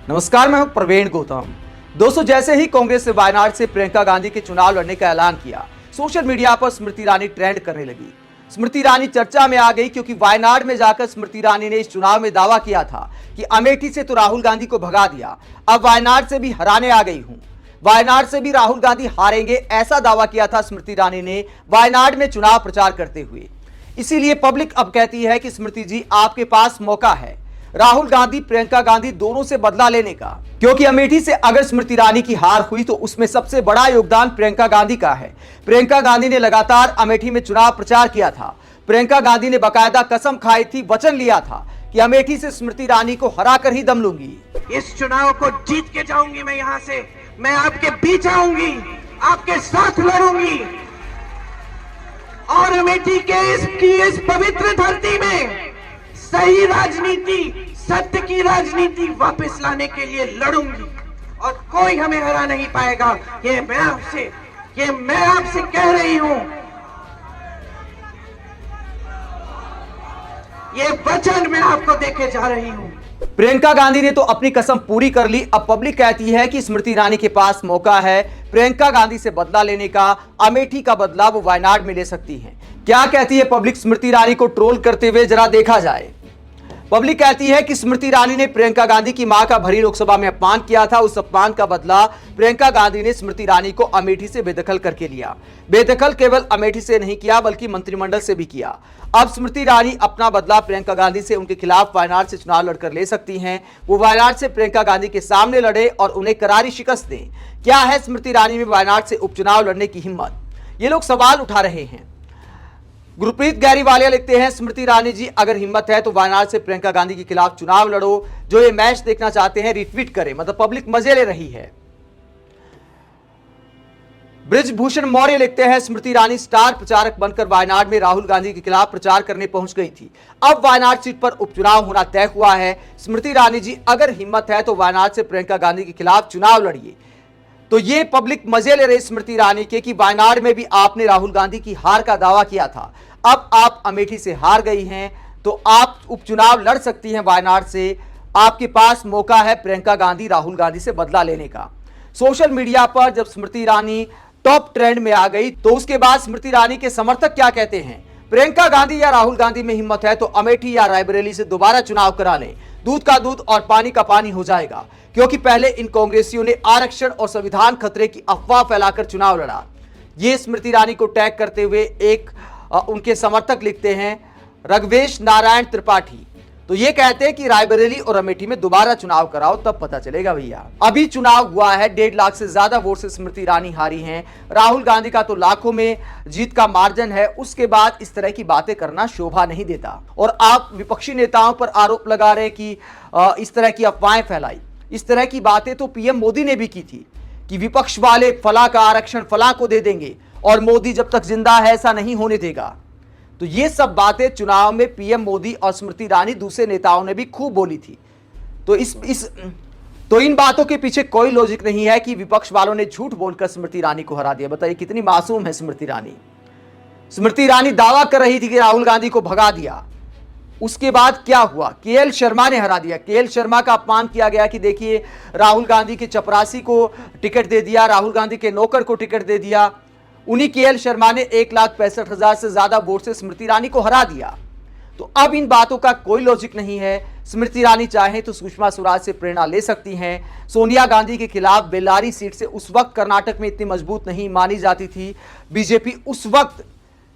नमस्कार, मैं हूं प्रवीण गौतम। दोस्तों, जैसे ही कांग्रेस ने वायनाड से प्रियंका गांधी के चुनाव लड़ने का ऐलान किया, सोशल मीडिया पर स्मृति ईरानी ट्रेंड करने लगी। स्मृति ईरानी चर्चा में आ गई क्योंकि वायनाड में जाकर स्मृति ईरानी ने इस चुनाव में दावा किया था कि अमेठी से तो राहुल गांधी को भगा दिया, अब वायनाड से भी हराने आ गई हूं। वायनाड से भी राहुल गांधी हारेंगे, ऐसा दावा किया था स्मृति ईरानी ने वायनाड में चुनाव प्रचार करते हुए। इसीलिए पब्लिक अब कहती है कि स्मृति जी, आपके पास मौका है राहुल गांधी प्रियंका गांधी दोनों से बदला लेने का, क्योंकि अमेठी से अगर स्मृति ईरानी की हार हुई तो उसमें सबसे बड़ा योगदान प्रियंका गांधी का है। प्रियंका गांधी ने लगातार अमेठी में चुनाव प्रचार किया था। प्रियंका गांधी ने बाकायदा कसम खाई थी, वचन लिया था कि अमेठी से स्मृति ईरानी को हराकर ही दम लूंगी। इस चुनाव को जीत के जाऊंगी, मैं यहां से, मैं आपके बीच आऊंगी, आपके साथ लड़ूंगी और अमेठी के इस पवित्र धरती में सही राजनीति, सत्य की राजनीति वापस लाने के लिए लड़ूंगी और कोई हमें हरा नहीं पाएगा। ये मैं आपसे कह रही हूं, ये वचन मैं आपको देके जा रही हूं। प्रियंका गांधी ने तो अपनी कसम पूरी कर ली। अब पब्लिक कहती है कि स्मृति ईरानी के पास मौका है प्रियंका गांधी से बदला लेने का। अमेठी का बदला वो वायनाड में ले सकती हैं। क्या कहती है पब्लिक स्मृति ईरानी को ट्रोल करते हुए, जरा देखा जाए। पब्लिक कहती है कि स्मृति ईरानी ने प्रियंका गांधी की मां का भरी लोकसभा में अपमान किया था, उस अपमान का बदला प्रियंका गांधी ने स्मृति ईरानी को अमेठी से बेदखल करके लिया। बेदखल केवल अमेठी से नहीं किया बल्कि मंत्रिमंडल से भी किया। अब स्मृति ईरानी अपना बदला प्रियंका गांधी से उनके खिलाफ वायनाड से चुनाव लड़कर ले सकती हैं। वो वायनाड से प्रियंका गांधी के सामने लड़े और उन्हें करारी शिकस्त दें। क्या है स्मृति ईरानी में वायनाड से उपचुनाव लड़ने की हिम्मत? ये लोग सवाल उठा रहे हैं। गुरप्रीत गैरीवालिया लिखते हैं, स्मृति ईरानी जी, अगर हिम्मत है तो वायनाड से प्रियंका गांधी के खिलाफ चुनाव लड़ो। जो ये मैच देखना चाहते हैं रिट्वीट करें, मतलब पब्लिक मजे ले रही है। ब्रिजभूषण मौर्य लिखते हैं, स्मृति ईरानी स्टार प्रचारक बनकर वायनाड में राहुल गांधी के खिलाफ प्रचार करने पहुंच गई थी। अब वायनाड सीट पर उपचुनाव होना तय हुआ है। स्मृति ईरानी जी, अगर हिम्मत है तो वायनाड से प्रियंका गांधी के खिलाफ चुनाव लड़िए। तो ये पब्लिक मजे ले रही स्मृति ईरानी के कि वायनाड में भी आपने राहुल गांधी की हार का दावा किया था, अब आप अमेठी से हार गई हैं तो आप उपचुनाव लड़ सकती हैं वायनाड से। आपके पास मौका है प्रियंका गांधी राहुल गांधी से बदला लेने का। सोशल मीडिया पर जब स्मृति ईरानी टॉप ट्रेंड में आ गई तो उसके बाद स्मृति ईरानी के समर्थक क्या कहते हैं, प्रियंका गांधी या राहुल गांधी में हिम्मत है तो अमेठी या रायबरेली से दोबारा चुनाव करा लें, दूध का दूध और पानी का पानी हो जाएगा। क्योंकि पहले इन कांग्रेसियों ने आरक्षण और संविधान खतरे की अफवाह फैलाकर चुनाव लड़ा। ये स्मृति ईरानी को टैग करते हुए एक उनके समर्थक लिखते हैं, रघवेश नारायण त्रिपाठी, तो ये कहते हैं कि रायबरेली और अमेठी में दोबारा चुनाव कराओ, तब पता चलेगा भैया। अभी चुनाव हुआ है, 1.5 लाख से ज्यादा वोट से स्मृति ईरानी हारी हैं। राहुल गांधी का तो लाखों में जीत का मार्जिन है। उसके बाद इस तरह की बातें करना शोभा नहीं देता। और आप विपक्षी नेताओं पर आरोप लगा रहे कि इस तरह की अफवाहें फैलाई। इस तरह की बातें तो पीएम मोदी ने भी की थी कि विपक्ष वाले फला का आरक्षण फला को दे देंगे और मोदी जब तक जिंदा है ऐसा नहीं होने देगा। तो ये सब बातें चुनाव में पीएम मोदी और स्मृति ईरानी दूसरे नेताओं ने भी खूब बोली थी। तो इन बातों के पीछे कोई लॉजिक नहीं है कि विपक्ष वालों ने झूठ बोलकर स्मृति ईरानी को हरा दिया। बताइए कितनी मासूम है स्मृति ईरानी। स्मृति ईरानी दावा कर रही थी कि राहुल गांधी को भगा दिया। उसके बाद क्या हुआ, केएल शर्मा ने हरा दिया। केएल शर्मा का अपमान किया गया कि देखिए राहुल गांधी के चपरासी को टिकट दे दिया, राहुल गांधी के नौकर को टिकट दे दिया। उन्हीं केएल शर्मा ने 1,65,000 से ज्यादा वोट से स्मृति ईरानी को हरा दिया। तो अब इन बातों का कोई लॉजिक नहीं है। स्मृति ईरानी चाहे तो सुषमा स्वराज से प्रेरणा ले सकती हैं। सोनिया गांधी के खिलाफ बेल्लारी सीट से उस वक्त कर्नाटक में इतनी मजबूत नहीं मानी जाती थी बीजेपी। उस वक्त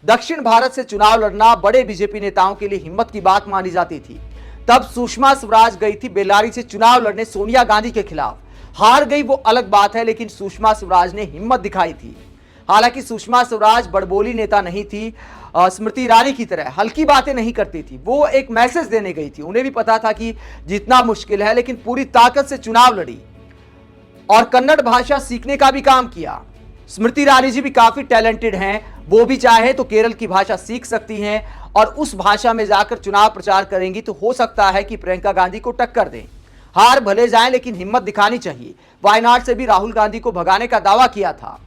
दक्षिण भारत से चुनाव लड़ना बड़े बीजेपी नेताओं के लिए हिम्मत की बात मानी जाती थी। तब सुषमा स्वराज गई थी बेल्लारी से चुनाव लड़ने सोनिया गांधी के खिलाफ। हार गई वो अलग बात है, लेकिन सुषमा स्वराज ने हिम्मत दिखाई थी। हालांकि सुषमा स्वराज बड़बोली नेता नहीं थी, स्मृति ईरानी की तरह हल्की बातें नहीं करती थी। वो एक मैसेज देने गई थी। उन्हें भी पता था कि जीतना मुश्किल है, लेकिन पूरी ताकत से चुनाव लड़ी और कन्नड़ भाषा सीखने का भी काम किया। स्मृति ईरानी जी भी काफी टैलेंटेड हैं। वो भी चाहे तो केरल की भाषा सीख सकती हैं और उस भाषा में जाकर चुनाव प्रचार करेंगी तो हो सकता है कि प्रियंका गांधी को टक्कर दें। हार भले जाएं, लेकिन हिम्मत दिखानी चाहिए। वायनाड से भी राहुल गांधी को भगाने का दावा किया था।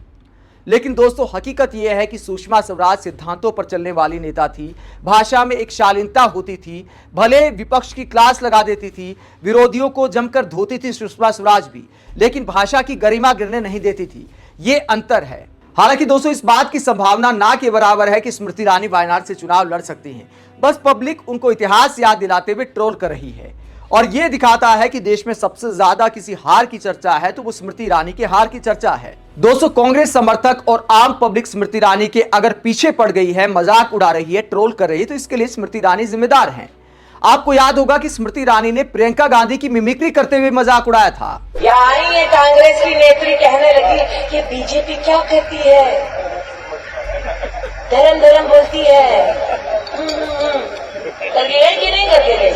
लेकिन दोस्तों हकीकत यह है कि सुषमा स्वराज सिद्धांतों पर चलने वाली नेता थी। भाषा में एक शालीनता होती थी, भले विपक्ष की क्लास लगा देती थी, विरोधियों को जमकर धोती थी सुषमा स्वराज भी, लेकिन भाषा की गरिमा गिरने नहीं देती थी। ये अंतर है। हालांकि दोस्तों इस बात की संभावना ना के बराबर है कि स्मृति ईरानी वायनाड से चुनाव लड़ सकती हैं। बस पब्लिक उनको इतिहास याद दिलाते हुए ट्रोल कर रही है और यह दिखाता है कि देश में सबसे ज्यादा किसी हार की चर्चा है तो वो स्मृति ईरानी के हार की चर्चा है। दोस्तों कांग्रेस समर्थक और आम पब्लिक स्मृति ईरानी के अगर पीछे पड़ गई है, मजाक उड़ा रही है, ट्रोल कर रही है, तो इसके लिए स्मृति ईरानी जिम्मेदार हैं। आपको याद होगा कि स्मृति ईरानी ने प्रियंका गांधी की मिमिक्री करते हुए मजाक उड़ाया था। आई है कांग्रेस की नेत्री कहने लगी कि बीजेपी क्या कहती है, धर्म धर्म बोलती है। करके गई कि नहीं करके गई?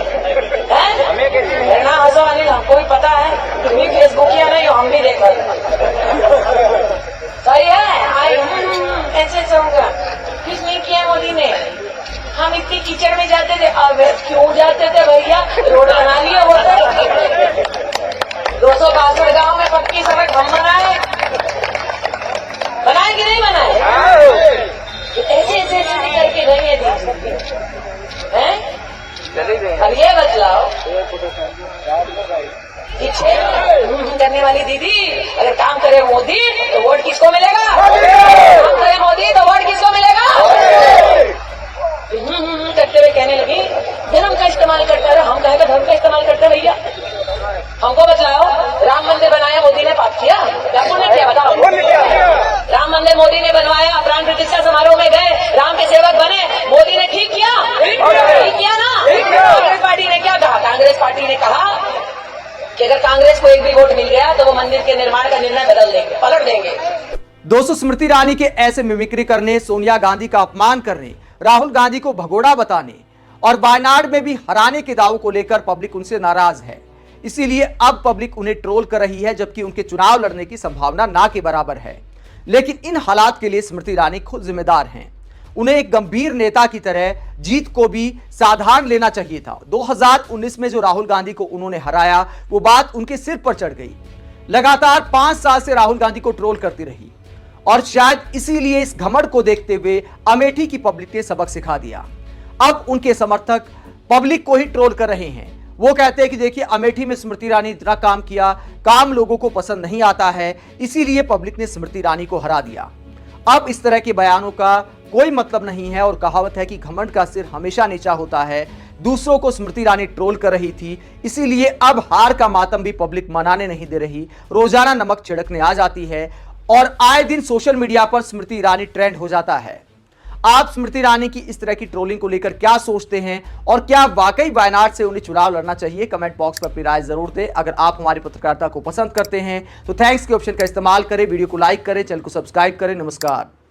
ना हंसो अनिल, हमको भी पता है, तुम भी फेसबुकिया नहीं हो, हम भी देखा। सही है, आई ऐसे होगा। कुछ नहीं किया मोदी ने। हम इतनी कीचड़ में जाते थे, अब क्यों जाते थे भैया? रोड बना लिया वो तो 262 गांव में पक्की सड़क हम बनाए कि नहीं बनाए? ऐसे ऐसे ऐसे करके गई है दीदी। अब ये बतलाओ करने वाली दीदी, अगर काम करे मोदी तो वोट किसको मिलेगा? काम करे मोदी तो वोट किसको मिलेगा? करते हुए कहने लगी धर्म का इस्तेमाल करता रहा। हम कहेगा धर्म का इस्तेमाल करते भैया? हमको बतलाओ, राम मंदिर बनाया मोदी ने, पाप किया? क्या पुण्य किया बताओ? राम मंदिर मोदी ने बनवाया, प्राण प्रतिष्ठा समारोह में गए, राम के सेवक बने, मोदी ने ठीक किया? ठीक किया ना? कांग्रेस पार्टी ने क्या कहा? कांग्रेस पार्टी ने कहा कि अगर कांग्रेस को एक भी वोट मिल गया तो वो मंदिर के निर्माण का निर्णय बदल देंगे, पलट देंगे। दोस्तों स्मृति ईरानी के ऐसे मिमिक्री करने, सोनिया गांधी का अपमान करने, राहुल गांधी को भगोड़ा बताने और वायनाड में भी हराने के दावों को लेकर पब्लिक उनसे नाराज है। इसीलिए अब पब्लिक उन्हें ट्रोल कर रही है, जबकि उनके चुनाव लड़ने की संभावना ना के बराबर है। लेकिन इन हालात के लिए स्मृति ईरानी खुद जिम्मेदार हैं। उन्हें एक गंभीर नेता की तरह जीत को भी साधारण लेना चाहिए था। 2019 में जो राहुल गांधी को उन्होंने हराया, वो बात उनके सिर पर चढ़ गई। लगातार 5 साल से राहुल गांधी को ट्रोल करती रही और शायद इसीलिए इस घमंड को देखते हुए अमेठी की पब्लिक ने सबक सिखा दिया। अब उनके समर्थक पब्लिक को ही ट्रोल कर रहे हैं। वो कहते हैं कि देखिए अमेठी में स्मृति ईरानी इतना काम किया, काम लोगों को पसंद नहीं आता है, इसीलिए पब्लिक ने स्मृति ईरानी को हरा दिया। अब इस तरह के बयानों का कोई मतलब नहीं है और कहावत है कि घमंड का सिर हमेशा नीचा होता है। दूसरों को स्मृति ईरानी ट्रोल कर रही थी, इसीलिए अब हार का मातम भी पब्लिक मनाने नहीं दे रही। रोजाना नमक छिड़कने आ जाती है और आए दिन सोशल मीडिया पर स्मृति ईरानी ट्रेंड हो जाता है। आप स्मृति ईरानी की इस तरह की ट्रोलिंग को लेकर क्या सोचते हैं और क्या वाकई वायनाड से उन्हें चुनाव लड़ना चाहिए? कमेंट बॉक्स पर अपनी राय जरूर दें। अगर आप हमारी पत्रकारिता को पसंद करते हैं तो थैंक्स के ऑप्शन का इस्तेमाल करें, वीडियो को लाइक करें, चैनल को सब्सक्राइब करें। नमस्कार।